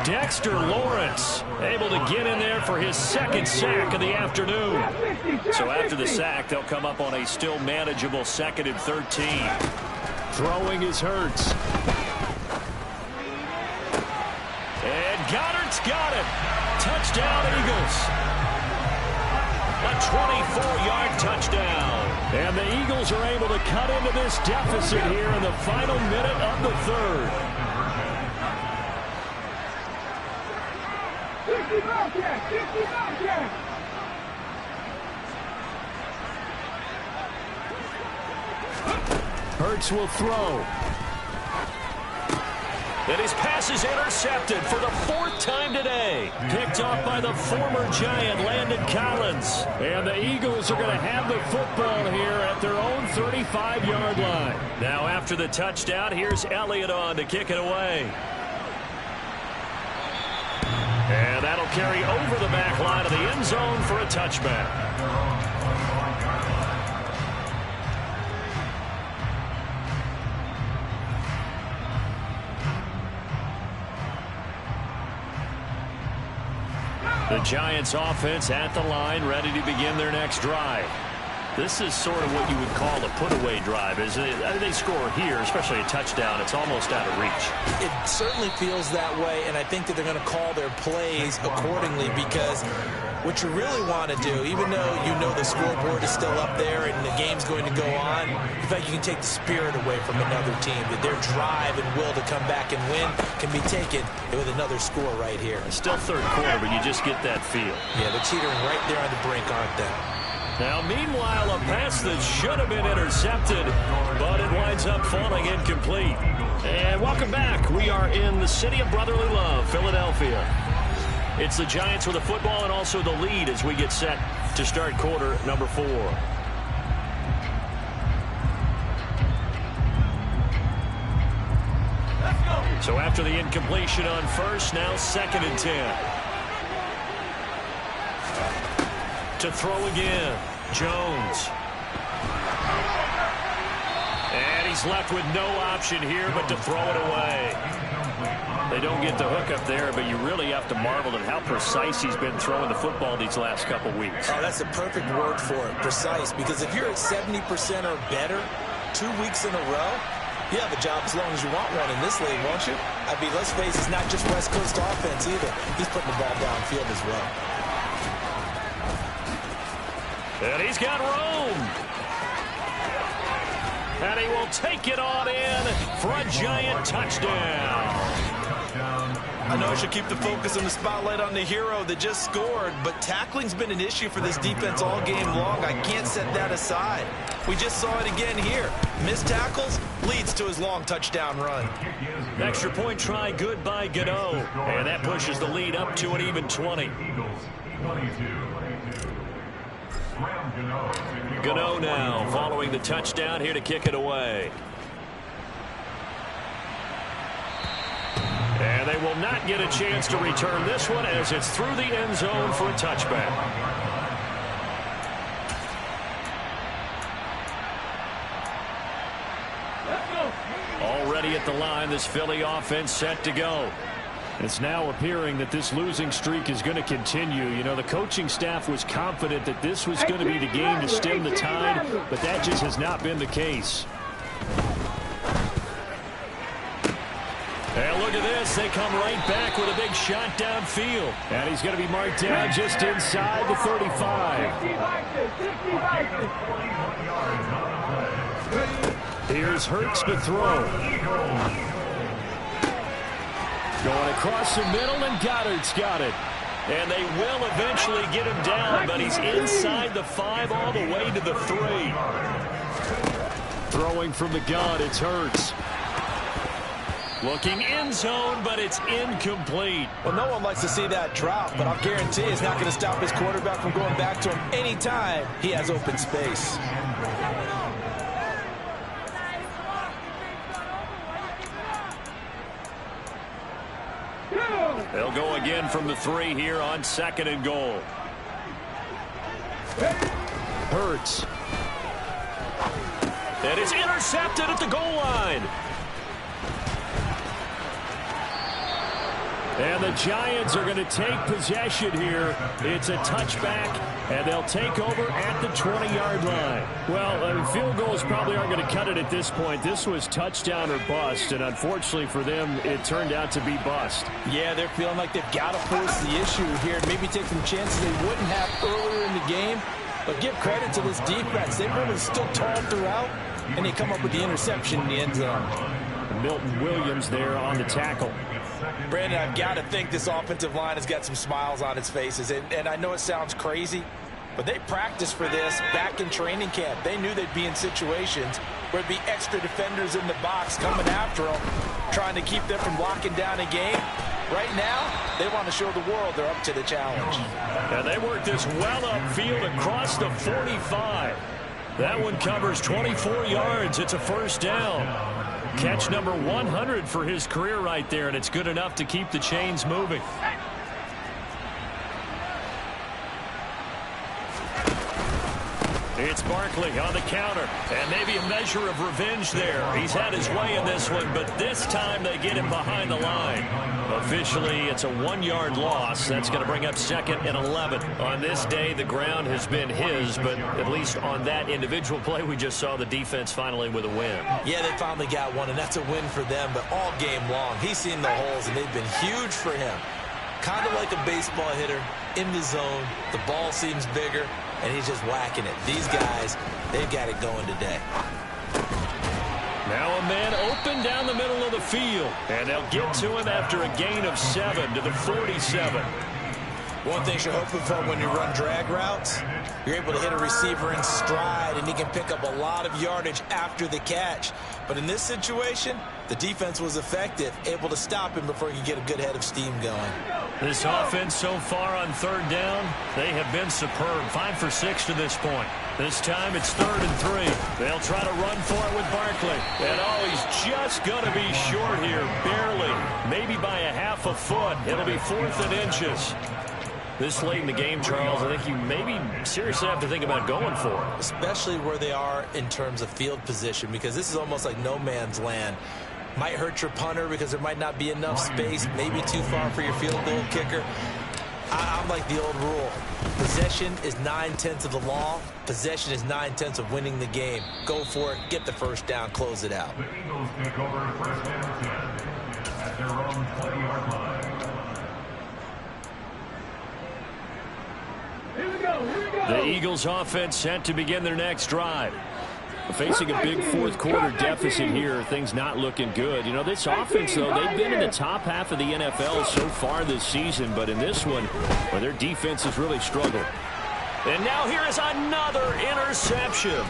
Dexter Lawrence able to get in there for his second sack of the afternoon. So after the sack, they'll come up on a still manageable 2nd and 13. Throwing is Hurts. Goddard's got it. Touchdown, Eagles. A 24-yard touchdown. And the Eagles are able to cut into this deficit here in the final minute of the 3rd. Hurts will throw. And his pass is intercepted for the 4th time today. Picked off by the former Giant, Landon Collins. And the Eagles are going to have the football here at their own 35-yard line. Now after the touchdown, here's Elliott on to kick it away. And that'll carry over the back line of the end zone for a touchback. The Giants offense at the line, ready to begin their next drive. This is sort of what you would call a put-away drive, isn't it? I mean, they score here, especially a touchdown. It's almost out of reach. It certainly feels that way, and I think that they're going to call their plays accordingly, because what you really want to do, even though you know the scoreboard is still up there and the game's going to go on, in fact, you can take the spirit away from another team, that their drive and will to come back and win can be taken with another score right here. It's still third quarter, but you just get that feel. Yeah, they're teetering right there on the brink, aren't they? Now, meanwhile, a pass that should have been intercepted, but it winds up falling incomplete. And welcome back. We are in the city of brotherly love, Philadelphia. It's the Giants with the football and also the lead as we get set to start quarter number 4. So after the incompletion on first, now 2nd and 10. To throw again, Jones. And he's left with no option here but to throw it away. They don't get the hook up there, but you really have to marvel at how precise he's been throwing the football these last couple weeks. Oh, that's a perfect word for it, precise, because if you're at 70% or better 2 weeks in a row, you have a job as long as you want one in this league, won't you? I mean, let's face it, it's not just West Coast offense either. He's putting the ball downfield as well. And he's got room. And he will take it on in for a Giant touchdown. I know I should keep the focus and the spotlight on the hero that just scored, but tackling's been an issue for this defense all game long. I can't set that aside. We just saw it again here. Missed tackles leads to his long touchdown run. Extra point try good by Gano. And that pushes the lead up to an even 20. Gano now following the touchdown here to kick it away. And they will not get a chance to return this one as it's through the end zone for a touchback. Already at the line, this Philly offense set to go. It's now appearing that this losing streak is going to continue. You know, the coaching staff was confident that this was going to be the game to stem the tide, but that just has not been the case. And look at this. They come right back with a big shot downfield. And he's going to be marked down just inside the 35. Here's Hurts to throw. Going across the middle, and Goddard's got it. And they will eventually get him down, but he's inside the 5 all the way to the 3. Throwing from the gun, it's Hurts. Looking end zone, but it's incomplete. Well, no one likes to see that drop, but I'll guarantee it's not going to stop his quarterback from going back to him anytime he has open space. They'll go again from the 3 here on 2nd and goal. Hurts. And it's intercepted at the goal line. And the Giants are going to take possession here. It's a touchback, and they'll take over at the 20-yard line. Well, field goals probably aren't going to cut it at this point. This was touchdown or bust, and unfortunately for them, it turned out to be bust. Yeah, they're feeling like they've got to force the issue here. Maybe take some chances they wouldn't have earlier in the game. But give credit to this defense. They've been able to still tall throughout, and they come up with the interception in the end zone. Milton Williams there on the tackle. Brandon, I've got to think this offensive line has got some smiles on its faces. And I know it sounds crazy, but they practiced for this back in training camp. They knew they'd be in situations where there'd be extra defenders in the box coming after them, trying to keep them from locking down a game. Right now, they want to show the world they're up to the challenge. And they work this well upfield across the 45. That one covers 24 yards. It's a first down. Catch number 100 for his career right there, and it's good enough to keep the chains moving. It's Barkley on the counter, and maybe a measure of revenge there. He's had his way in this one, but this time they get him behind the line. Officially, it's a 1-yard loss. That's going to bring up 2nd and 11. On this day, the ground has been his, but at least on that individual play, we just saw the defense finally with a win. Yeah, they finally got one, and that's a win for them, but all game long, he's seen the holes, and they've been huge for him. Kind of like a baseball hitter in the zone. The ball seems bigger, and he's just whacking it. These guys, they've got it going today. Now a man open down the middle of the field, and they'll get to him after a gain of 7 to the 47. One thing you're hoping for when you run drag routes, you're able to hit a receiver in stride, and he can pick up a lot of yardage after the catch. But in this situation, the defense was effective, able to stop him before he could get a good head of steam going. This offense so far on 3rd down, they have been superb. 5 for 6 to this point. This time it's 3rd and 3. They'll try to run for it with Barkley. And oh, he's just going to be short here, barely. Maybe by a half a foot. It'll be 4th and inches. This late in the game, Charles, I think you maybe seriously have to think about going for it. Especially where they are in terms of field position, because this is almost like no man's land. Might hurt your punter because there might not be enough space, maybe too far for your field goal kicker. I'm like the old rule. Possession is 9/10 of the law. Possession is 9/10 of winning the game. Go for it, get the first down, close it out. The Eagles take over 1st and 10 at their own 20-yard line. The Eagles offense set to begin their next drive. Facing a big 4th quarter deficit here, things not looking good. You know, this offense, though, they've been in the top half of the NFL so far this season, but in this one, well, their defense has really struggled. And now here is another interception.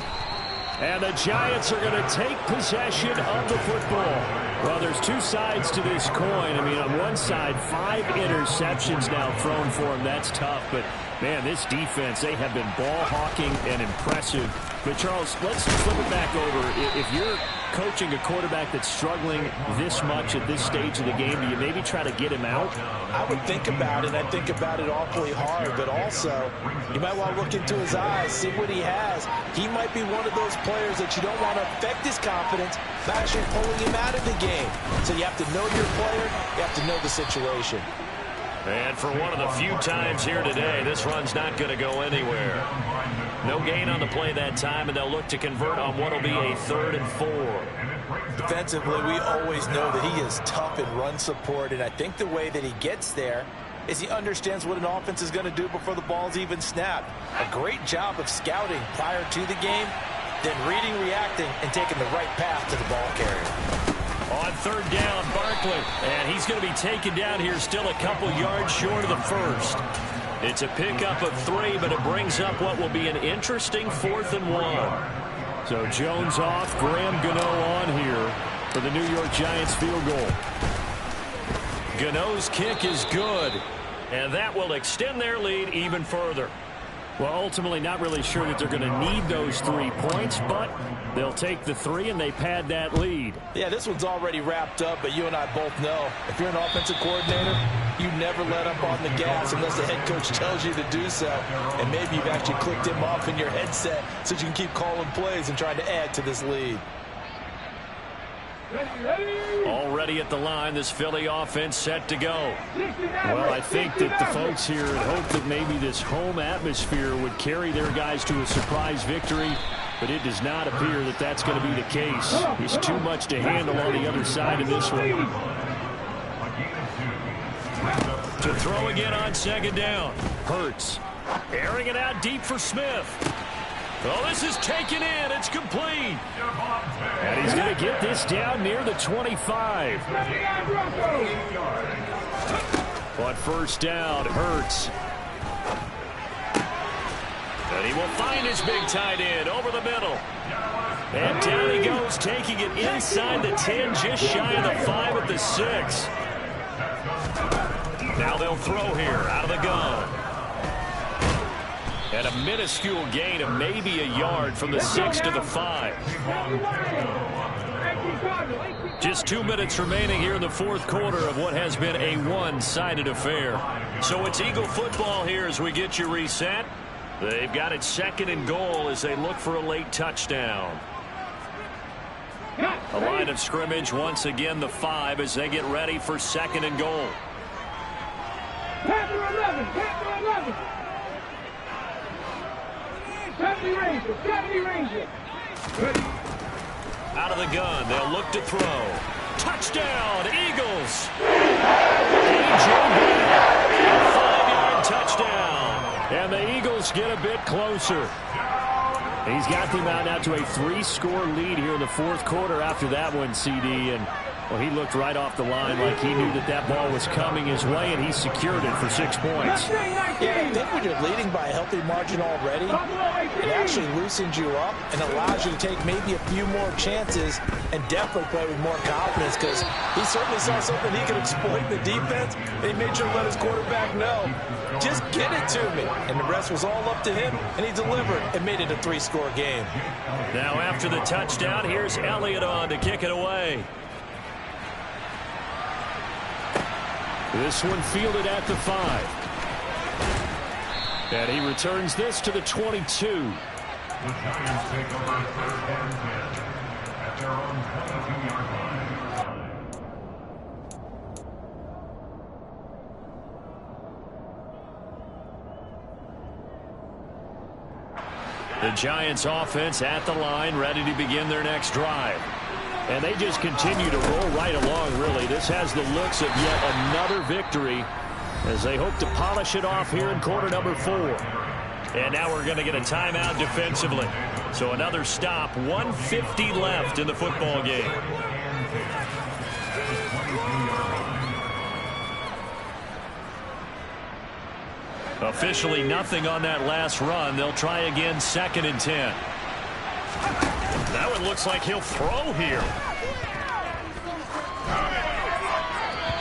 And the Giants are going to take possession of the football. Well, there's two sides to this coin. I mean, on one side, 5 interceptions now thrown for them. That's tough. But, man, this defense, they have been ball hawking and impressive. But, Charles, let's flip it back over. If you're coaching a quarterback that's struggling this much at this stage of the game, do you maybe try to get him out? I would think about it. I think about it awfully hard. But also, you might want to look into his eyes, see what he has. He might be one of those players that you don't want to affect his confidence by actually pulling him out of the game. So you have to know your player. You have to know the situation. And for one of the few times here today, this run's not going to go anywhere. No gain on the play that time, and they'll look to convert on what will be a 3rd and 4. Defensively, we always know that he is tough in run support, and I think the way that he gets there is he understands what an offense is going to do before the ball's even snapped. A great job of scouting prior to the game, then reading, reacting, and taking the right path to the ball carrier. On 3rd down, Barkley, and he's going to be taken down here still a couple yards short of the first. It's a pickup of 3, but it brings up what will be an interesting 4th and 1. So Jones off, Graham Gano on here for the New York Giants field goal. Gano's kick is good, and that will extend their lead even further. Well, ultimately not really sure that they're going to need those 3 points, but they'll take the 3 and they pad that lead. Yeah, this one's already wrapped up, but you and I both know if you're an offensive coordinator, you never let up on the gas unless the head coach tells you to do so. And maybe you've actually clicked him off in your headset so you can keep calling plays and trying to add to this lead. Already at the line, this Philly offense set to go. Well, I think that the folks here had hoped that maybe this home atmosphere would carry their guys to a surprise victory, but it does not appear that that's going to be the case. It's too much to handle on the other side of this one. To throw again on 2nd down. Hurts airing it out deep for Smith. Oh, this is taken in. It's complete. And he's going to get this down near the 25. But first down, Hurts. And he will find his big tight end over the middle. And down he goes, taking it inside the 10, just shy of the 5 at the 6. Now they'll throw here out of the gun. And a minuscule gain of maybe a yard from the 6 to the 5. Just 2 minutes remaining here in the fourth quarter of what has been a one-sided affair. So it's Eagle football here as we get you reset. They've got it second and goal as they look for a late touchdown. A line of scrimmage once again the 5 as they get ready for second and goal. Panther 11, Panther 11. 70 Rangers, 70 Rangers. Out of the gun, they'll look to throw. Touchdown, Eagles! A.J. Brown, a 5-yard touchdown. And the Eagles get a bit closer. He's got them out now to a 3-score lead here in the fourth quarter after that one, CD. And, well, he looked right off the line like he knew that that ball was coming his way, and he secured it for 6 points. Yeah, I think when you're leading by a healthy margin already, it actually loosens you up and allows you to take maybe a few more chances and definitely play with more confidence because he certainly saw something he could exploit in the defense, and he made sure to let his quarterback know, just get it to me. And the rest was all up to him, and he delivered and made it a 3-score game. Now after the touchdown, here's Elliott on to kick it away. This one fielded at the 5. And he returns this to the 22. The Giants take over 3rd and 10 at their own 22-yard line. The Giants offense at the line, ready to begin their next drive. And they just continue to roll right along, really. This has the looks of yet another victory as they hope to polish it off here in quarter number 4. And now we're going to get a timeout defensively. So another stop, 1:50 left in the football game. Officially nothing on that last run. They'll try again 2nd and 10. That one looks like he'll throw here.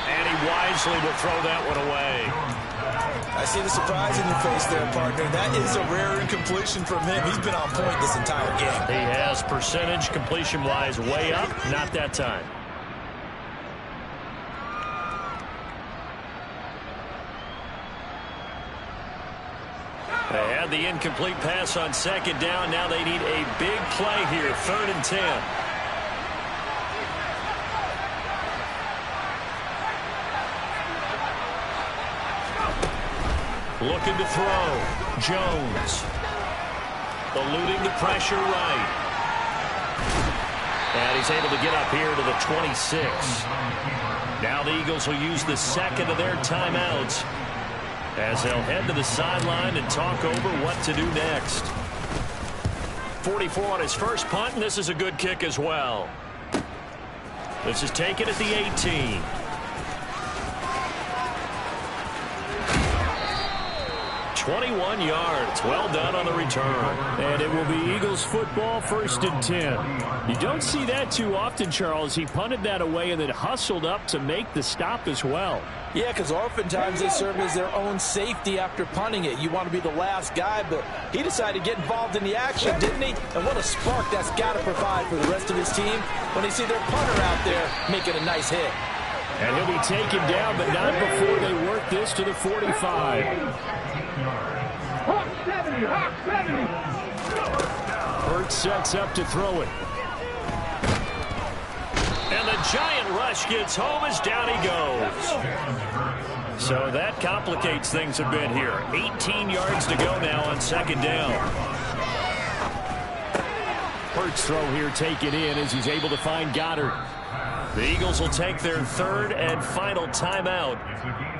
And he wisely will throw that one away. I see the surprise in your face there, partner. That is a rare incompletion from him. He's been on point this entire game. He has percentage completion-wise way up. Not that time. They had the incomplete pass on 2nd down. Now they need a big play here, 3rd and 10. Looking to throw. Jones. Eluding the pressure right. And he's able to get up here to the 26. Now the Eagles will use the 2nd of their timeouts as they'll head to the sideline and talk over what to do next. 44 on his first punt, and this is a good kick as well. This is taken at the 18. "21 yards. Well done on the return." And it will be Eagles football, 1st and 10. You don't see that too often, Charles. He punted that away and then hustled up to make the stop as well. Yeah, because oftentimes they serve as their own safety after punting it. You want to be the last guy, but he decided to get involved in the action, didn't he? And what a spark that's got to provide for the rest of his team when they see their punter out there making a nice hit. And he'll be taken down, but not before they work this to the 45. Hawk 70, Hawk 70. Hurts sets up to throw it. And the giant rush gets home as down he goes. So that complicates things a bit here. 18 yards to go now on 2nd down. Hurts throw here taken in as he's able to find Goddard. The Eagles will take their third and final timeout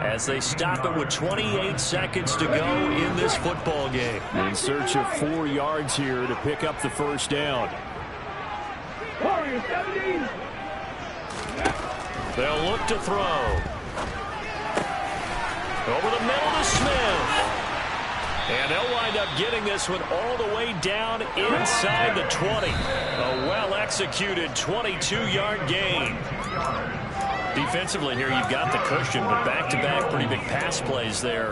as they stop it with 28 seconds to go in this football game. In search of 4 yards here to pick up the first down. Warriors 70. They'll look to throw. Over the middle to Smith. And they'll wind up getting this one all the way down inside the 20. A well-executed 22-yard gain. Defensively here, you've got the cushion, but back-to-back pretty big pass plays there.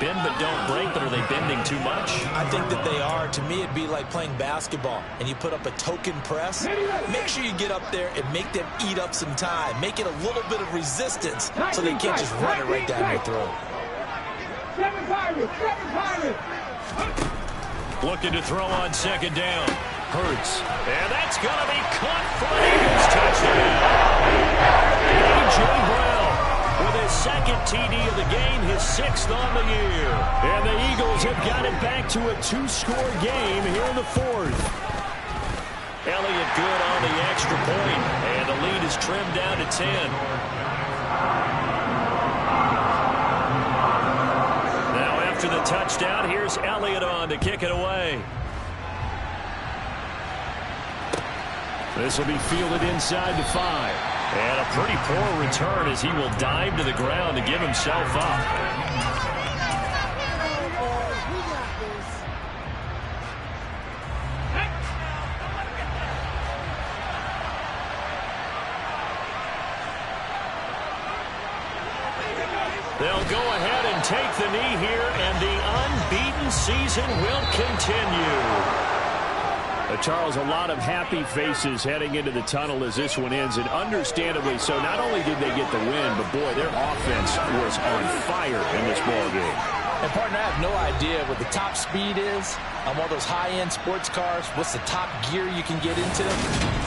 Bend but don't break, but are they bending too much? I think that they are. To me, it'd be like playing basketball, and you put up a token press. Make sure you get up there and make them eat up some time. Make it a little bit of resistance so they can't just run it right down your throat. 7 Pirates, 7 Pirates. Looking to throw on second down. Hurts. And that's going to be caught for an Eagles touchdown. A.J. Brown with his second TD of the game, his 6th on the year. And the Eagles have got it back to a 2-score game here in the 4th. Elliott good on the extra point, and the lead is trimmed down to 10. After the touchdown, here's Elliott on to kick it away. This will be fielded inside the 5. And a pretty poor return as he will dive to the ground to give himself up. They'll go ahead and take the knee here, and the unbeaten season will continue. Charles, a lot of happy faces heading into the tunnel as this one ends, and understandably so. Not only did they get the win, but boy, their offense was on fire in this ball game. And partner, I have no idea what the top speed is on one of those high-end sports cars. What's the top gear you can get into?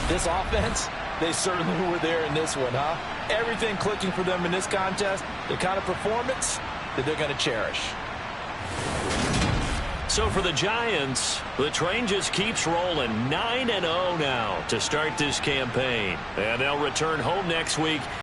This offense, they certainly were there in this one, huh? Everything clicking for them in this contest, the kind of performance that they're going to cherish. So for the Giants, the train just keeps rolling. 9-0 now to start this campaign. And they'll return home next week